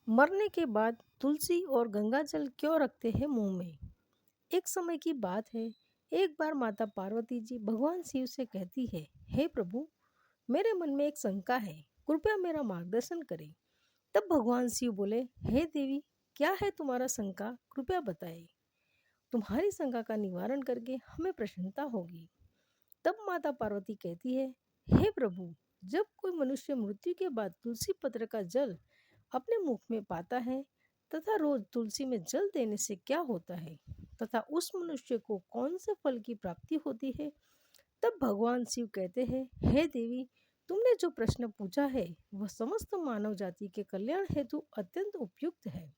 मरने के बाद तुलसी और गंगाजल क्यों रखते हैं मुंह में? एक समय की बात है। एक बार माता पार्वती जी भगवान शिव से कहती है, हे प्रभु, मेरे मन में एक शंका है, कृपया मेरा मार्गदर्शन करें। तब भगवान शिव बोले, हे देवी, क्या है तुम्हारा शंका, कृपया बताएं। तुम्हारी शंका का निवारण करके हमें प्रसन्नता होगी। तब माता पार्वती कहती है, हे प्रभु, जब कोई मनुष्य मृत्यु के बाद तुलसी पत्र का जल अपने मुख में पाता है तथा रोज तुलसी में जल देने से क्या होता है तथा उस मनुष्य को कौन से फल की प्राप्ति होती है। तब भगवान शिव कहते हैं, हे देवी, तुमने जो प्रश्न पूछा है वह समस्त मानव जाति के कल्याण हेतु अत्यंत उपयुक्त है।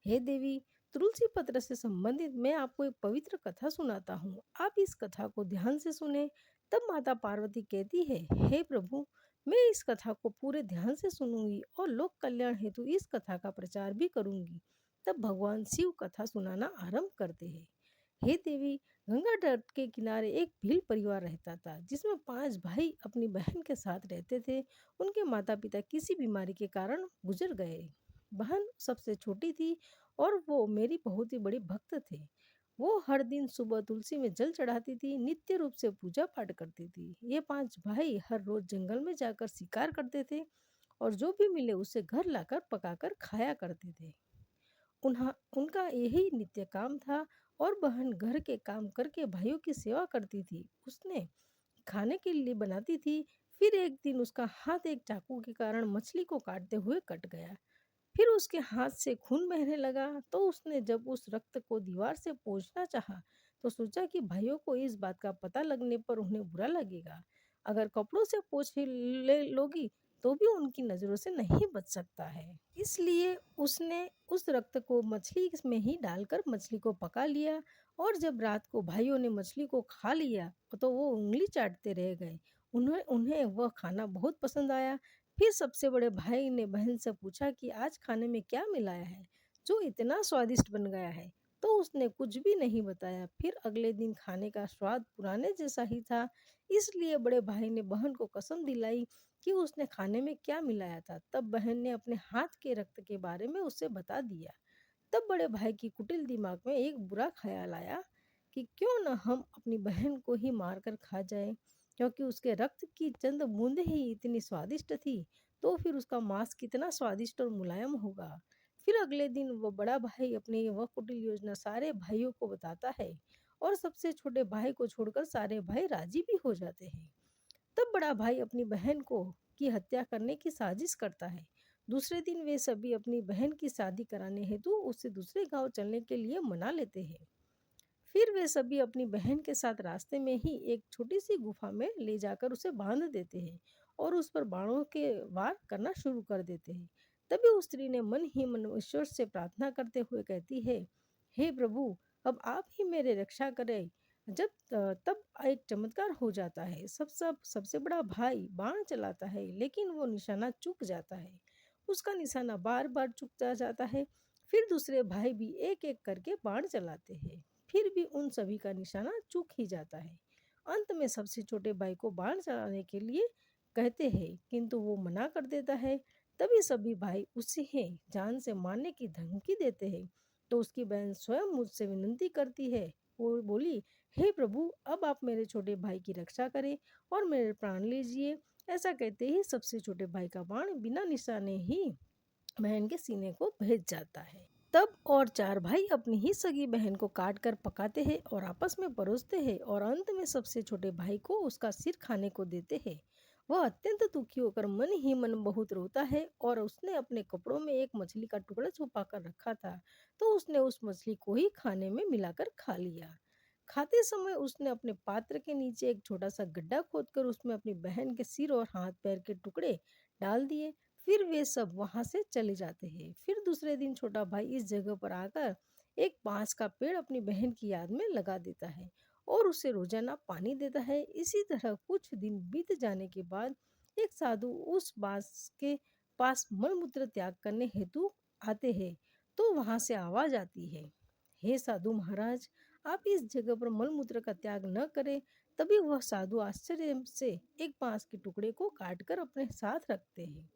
हे देवी, तुलसी पत्र से संबंधित मैं आपको एक पवित्र कथा सुनाता हूँ, आप इस कथा को ध्यान से सुने। तब माता पार्वती कहती है, हे प्रभु, मैं इस कथा को पूरे ध्यान से सुनूंगी और लोक कल्याण हेतु इस कथा का प्रचार भी करूंगी। तब भगवान शिव कथा सुनाना आरंभ करते हैं। हे देवी, गंगा तट के किनारे एक भील परिवार रहता था जिसमें 5 भाई अपनी बहन के साथ रहते थे। उनके माता पिता किसी बीमारी के कारण गुजर गए। बहन सबसे छोटी थी और वो मेरी बहुत ही बड़ी भक्त थे। वो हर दिन सुबह तुलसी में जल चढ़ाती थी, नित्य रूप से पूजा पाठ करती थी। ये 5 भाई हर रोज जंगल में जाकर शिकार करते थे और जो भी मिले उसे घर लाकर पकाकर खाया करते थे। उनका यही नित्य काम था। और बहन घर के काम करके भाइयों की सेवा करती थी, उसने खाने के लिए बनाती थी। फिर एक दिन उसका हाथ एक चाकू के कारण मछली को काटते हुए कट गया। फिर उसके हाथ से खून बहने लगा। तो उसने जब उस रक्त को दीवार से पोंछना चाहा तो सोचा कि भाइयों को इस बात का पता लगने पर उन्हें बुरा लगेगा। अगर कपड़ों से पोंछ ले लोगी तो भी उनकी नज़रों से नहीं बच सकता है। इसलिए उसने उस रक्त को मछली में ही डालकर मछली को पका लिया। और जब रात को भाइयों ने मछली को खा लिया तो वो उंगली चाटते रह गए। उन्हें उन्हें वह खाना बहुत पसंद आया। फिर सबसे बड़े भाई ने बहन से पूछा कि आज खाने में क्या मिलाया है जो इतना स्वादिष्ट बन गया है। तो उसने कुछ भी नहीं बताया। फिर अगले दिन खाने का स्वाद पुराने जैसा ही था। इसलिए बड़े भाई ने बहन को कसम दिलाई कि उसने खाने में क्या मिलाया था। तब बहन ने अपने हाथ के रक्त के बारे में उसे बता दिया। तब बड़े भाई की कुटिल दिमाग में एक बुरा ख्याल आया कि क्यों न हम अपनी बहन को ही मारकर खा जाए, क्योंकि उसके रक्त की चंद बूंदें ही इतनी स्वादिष्ट थी। तो फिर उसका मांस कितना स्वादिष्ट और मुलायम होगा। फिर अगले दिन वो बड़ा भाई अपनी वह कुटिल योजना सारे भाइयों को बताता है और सबसे छोटे भाई को छोड़कर सारे भाई राजी भी हो जाते हैं। तब बड़ा भाई अपनी बहन को की हत्या करने की साजिश करता है। दूसरे दिन वे सभी अपनी बहन की शादी कराने हेतु उससे दूसरे गांव चलने के लिए मना लेते हैं। फिर वे सभी अपनी बहन के साथ रास्ते में ही एक छोटी सी गुफा में ले जाकर उसे बांध देते हैं और उस पर बाणों के वार करना शुरू कर देते हैं। तभी उस स्त्री ने मन ही मन ईश्वर से प्रार्थना करते हुए कहती है, हे प्रभु, अब आप ही मेरे रक्षा करें। तब एक चमत्कार हो जाता है। सबसे बड़ा भाई बाण चलाता है लेकिन वो निशाना चूक जाता है। उसका निशाना बार बार चूकता जाता है। फिर दूसरे भाई भी एक एक करके बाण चलाते हैं, फिर भी उन सभी का निशाना चूक ही जाता है। अंत में सबसे छोटे भाई को बाण चलाने के लिए कहते हैं किंतु वो मना कर देता है। तभी सभी भाई उसे जान से मारने की धमकी देते हैं। तो उसकी बहन स्वयं मुझसे विनती करती है। वो बोली, हे प्रभु, अब आप मेरे छोटे भाई की रक्षा करें और मेरे प्राण लीजिए। ऐसा कहते ही सबसे छोटे भाई का बाण बिना निशाने ही बहन के सीने को भेज जाता है। तब और 4 भाई अपनी ही सगी बहन को काट कर पकाते हैं और आपस में परोसते हैं और अंत में सबसे छोटे भाई को उसका सिर खाने को देते हैं। वह अत्यंत दुखी होकर मन ही मन बहुत रोता है और उसने अपने कपड़ों में एक मछली का टुकड़ा छुपा कर रखा था। तो उसने उस मछली को ही खाने में मिलाकर खा लिया। खाते समय उसने अपने पात्र के नीचे एक छोटा सा गड्ढा खोदकर उसमें अपनी बहन के सिर और हाथ पैर के टुकड़े डाल दिए। फिर वे सब वहां से चले जाते हैं। फिर दूसरे दिन छोटा भाई इस जगह पर आकर एक बांस का पेड़ अपनी बहन की याद में लगा देता है और उसे रोजाना पानी देता है। इसी तरह कुछ दिन बीत जाने के बाद एक साधु उस बांस के पास मलमूत्र त्याग करने हेतु आते हैं। तो वहां से आवाज आती है, हे साधु महाराज, आप इस जगह पर मलमूत्र का त्याग न करें। तभी वह साधु आश्चर्य से एक बांस के टुकड़े को काटकर अपने साथ रखते हैं।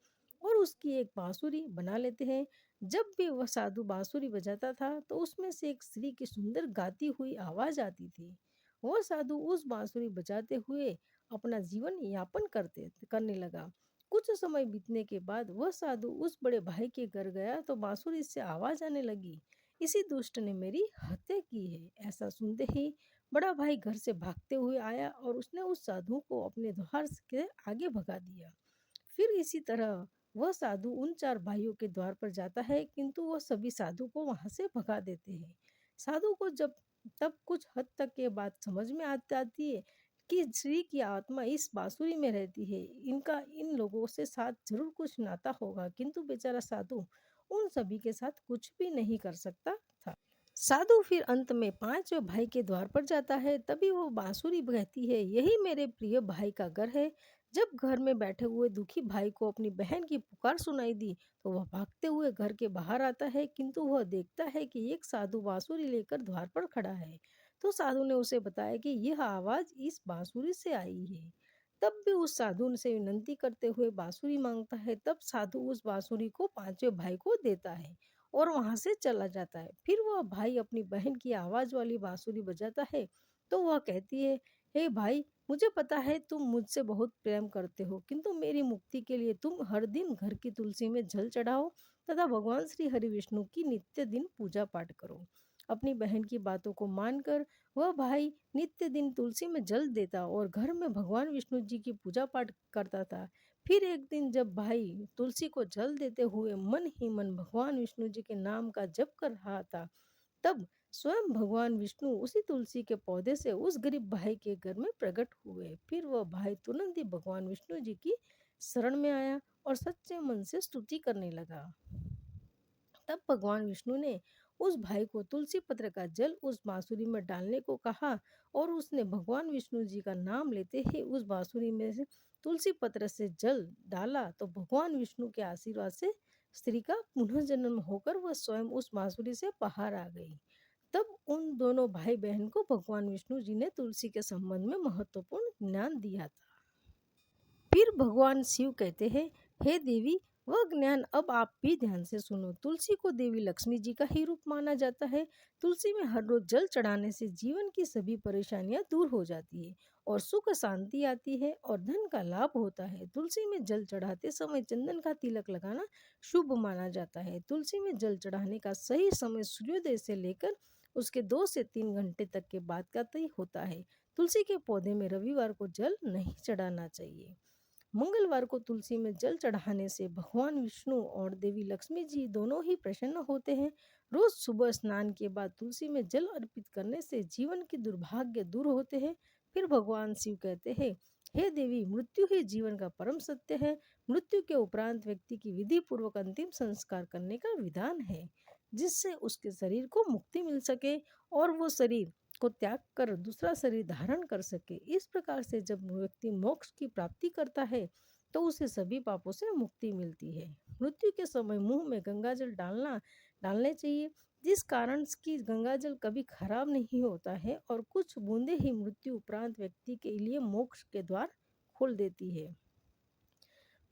और उसकी एक बांसुरी बना लेते हैं। जब भी वह साधु बांसुरी बजाता था तो उसमें से एक स्त्री की सुंदर गाती हुई आवाज आती थी। वह साधु उस बांसुरी बजाते हुए अपना जीवन यापन करते करने लगा। कुछ समय बीतने के बाद वह साधु उस बड़े भाई के घर गया तो बांसुरी से आवाज आने लगी, इसी दुष्ट ने मेरी हत्या की है। ऐसा सुनते ही बड़ा भाई घर से भागते हुए आया और उसने उस साधु को अपने द्वार के आगे भगा दिया। फिर इसी तरह वह साधु उन चार भाइयों के द्वार पर जाता है, किंतु वह सभी साधु को वहां से भगा देते हैं। साधु को जब तब कुछ हद तक ये बात समझ में आती है कि श्री की आत्मा इस बांसुरी में रहती है, इनका इन लोगों से साथ जरूर कुछ नाता होगा, किंतु बेचारा साधु उन सभी के साथ कुछ भी नहीं कर सकता था। साधु फिर अंत में पांचवें भाई के द्वार पर जाता है। तभी वो बांसुरी बहती है, यही मेरे प्रिय भाई का घर है। जब घर में बैठे हुए दुखी भाई को अपनी बहन की पुकार सुनाई दी तो वह भागते हुए घर के बाहर आता है, किंतु वह देखता है कि एक साधु बांसुरी लेकर द्वार पर खड़ा है। तो साधु ने उसे बताया कि यह आवाज इस बांसुरी से आई है। तब भी उस साधु से विनती करते हुए बांसुरी मांगता है। तब साधु उस बांसुरी को पांचवें भाई को देता है और वहां से चला जाता है। फिर वह भाई अपनी बहन की आवाज वाली बांसुरी बजाता है तो वह कहती है, हे भाई, मुझे पता है तुम मुझसे बहुत प्रेम करते हो, किंतु मेरी मुक्ति के लिए तुम हर दिन घर की तुलसी में जल चढ़ाओ तथा भगवान श्री हरि विष्णु की नित्य दिन पूजा पाठ करो। अपनी बहन की बातों को मानकर वह भाई नित्य दिन तुलसी में जल देता और घर में भगवान विष्णु जी की पूजा पाठ करता था। फिर एक दिन जब भाई तुलसी को जल देते हुए मन ही मन भगवान विष्णु जी के नाम का जप कर रहा था, तब स्वयं भगवान विष्णु उसी तुलसी के पौधे से उस गरीब भाई के घर में प्रकट हुए। फिर वह भाई तुरंत ही भगवान विष्णु जी की शरण में आया और सच्चे मन से स्तुति करने लगा। तब भगवान विष्णु ने उस भाई को तुलसी पत्र का जल उस बांसुरी में डालने को कहा और उसने भगवान विष्णु जी का नाम लेते ही उस बांसुरी में से तुलसी पत्र से जल डाला तो भगवान विष्णु के आशीर्वाद से स्त्री का पुनर्जन्म होकर वह स्वयं उस बांसुरी से बाहर आ गई। तब उन दोनों भाई बहन को भगवान विष्णु जी ने तुलसी के संबंध में महत्वपूर्ण ज्ञान दिया था। फिर भगवान शिव कहते हैं, हे देवी, वह ज्ञान अब आप भी ध्यान से सुनो। तुलसी को देवी लक्ष्मी जी का ही रूप माना जाता है। तुलसी में हर रोज जल चढ़ाने से जीवन की सभी परेशानियां दूर हो जाती है और सुख शांति आती है और धन का लाभ होता है। तुलसी में जल चढ़ाते समय चंदन का तिलक लगाना शुभ माना जाता है। तुलसी में जल चढ़ाने का सही समय सूर्योदय से लेकर उसके 2 से 3 घंटे तक के बाद का तय होता है। तुलसी के पौधे में रविवार को जल नहीं चढ़ाना चाहिए। मंगलवार को तुलसी में जल चढ़ाने से भगवान विष्णु और देवी लक्ष्मी जी दोनों ही प्रसन्न होते हैं। रोज सुबह स्नान के बाद तुलसी में जल अर्पित करने से जीवन के दुर्भाग्य दूर होते हैं। फिर भगवान शिव कहते हैं, हे देवी, मृत्यु ही जीवन का परम सत्य है। मृत्यु के उपरांत व्यक्ति की विधि पूर्वक अंतिम संस्कार करने का विधान है, जिससे उसके शरीर को मुक्ति मिल सके और वो शरीर को त्याग कर दूसरा शरीर धारण कर सके। इस प्रकार से जब व्यक्ति मोक्ष की प्राप्ति करता है तो उसे सभी पापों से मुक्ति मिलती है। मृत्यु के समय मुंह में गंगाजल डालने चाहिए, जिस कारण कि गंगाजल कभी खराब नहीं होता है और कुछ बूंदे ही मृत्यु उपरांत व्यक्ति के लिए मोक्ष के द्वार खोल देती है।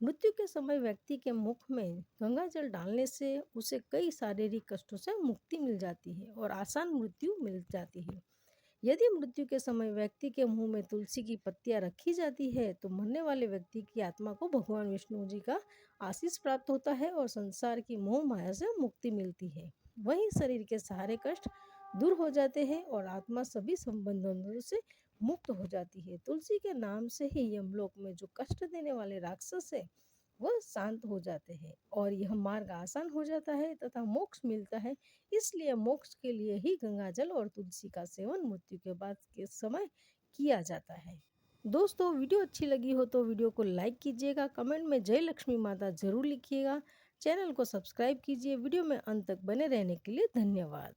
मृत्यु के समय व्यक्ति के मुख में गंगाजल डालने से उसे कई शारीरिक कष्टों से मुक्ति मिल जाती है और आसान मृत्यु मिल जाती है। यदि मृत्यु के समय व्यक्ति के मुंह में तुलसी की पत्तियां रखी जाती है तो मरने वाले व्यक्ति की आत्मा को भगवान विष्णु जी का आशीष प्राप्त होता है और संसार की मोह माया से मुक्ति मिलती है। वहीं शरीर के सारे कष्ट दूर हो जाते हैं और आत्मा सभी संबंधों से मुक्त हो जाती है। तुलसी के नाम से ही यमलोक में जो कष्ट देने वाले राक्षस है वह शांत हो जाते हैं और यह मार्ग आसान हो जाता है तथा मोक्ष मिलता है। इसलिए मोक्ष के लिए ही गंगाजल और तुलसी का सेवन मृत्यु के बाद के समय किया जाता है। दोस्तों, वीडियो अच्छी लगी हो तो वीडियो को लाइक कीजिएगा, कमेंट में जय लक्ष्मी माता जरूर लिखिएगा, चैनल को सब्सक्राइब कीजिए। वीडियो में अंत तक बने रहने के लिए धन्यवाद।